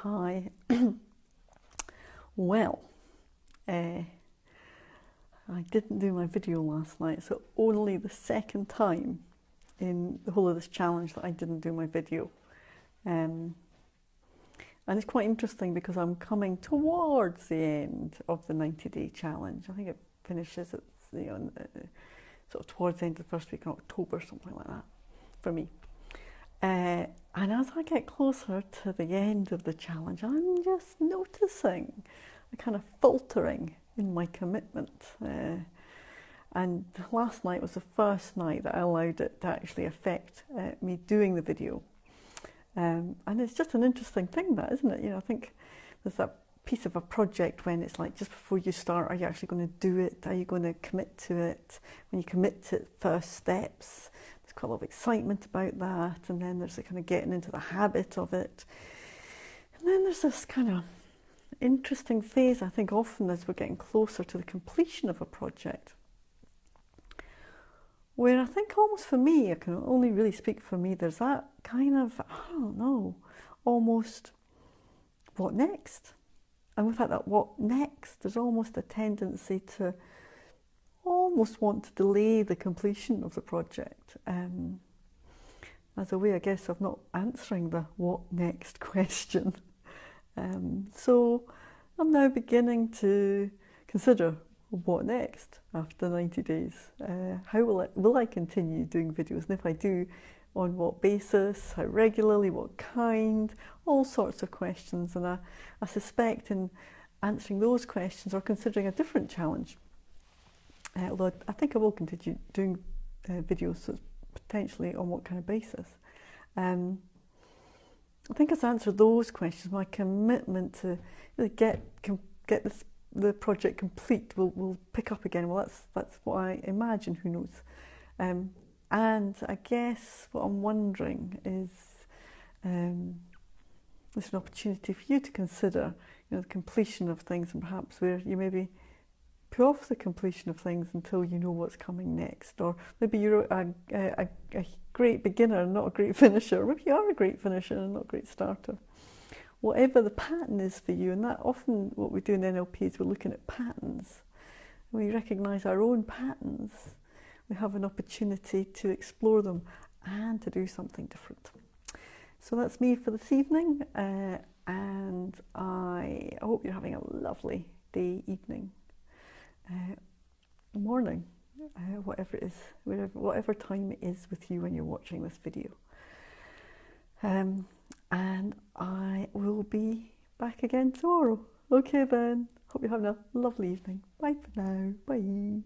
Hi. Well, I didn't do my video last night, so only the second time in the whole of this challenge that I didn't do my video. And it's quite interesting because I'm coming towards the end of the 90-day challenge. I think it finishes at, sort of towards the end of the first week in October, something like that, for me. And as I get closer to the end of the challenge, I'm just noticing a kind of faltering in my commitment. And last night was the first night that I allowed it to actually affect me doing the video. And it's just an interesting thing, that, isn't it? I think there's that piece of a project when it's like just before you start, are you actually going to do it? Are you going to commit to it? When you commit to first steps, there's quite a lot of excitement about that, and then there's the kind of getting into the habit of it. And then there's this kind of interesting phase, I think, often as we're getting closer to the completion of a project, where I think almost for me, I can only really speak for me, there's that kind of, I don't know, almost what next? And with that what next, there's almost a tendency to almost want to delay the completion of the project as a way, I guess, of not answering the what next question. So I'm now beginning to consider what next after 90 days. How will I continue doing videos? And if I do, on what basis, how regularly, what kind, all sorts of questions. And I suspect in answering those questions or considering a different challenge, although I think I will continue doing videos, so potentially on what kind of basis. I think as I answer those questions, my commitment to really get the project complete will pick up again. Well, that's what I imagine, who knows. And I guess what I'm wondering is there's an opportunity for you to consider the completion of things, and perhaps where you maybe put off the completion of things until you know what's coming next. Or maybe you're a great beginner and not a great finisher. Or maybe you are a great finisher and not a great starter. Whatever the pattern is for you, and that often what we do in NLP is we're looking at patterns. When we recognise our own patterns, we have an opportunity to explore them and to do something different. So that's me for this evening, and I hope you're having a lovely day, evening, morning, whatever it is, whatever time it is with you when you're watching this video. And I will be back again tomorrow. Okay then, hope you're having a lovely evening. Bye for now, bye.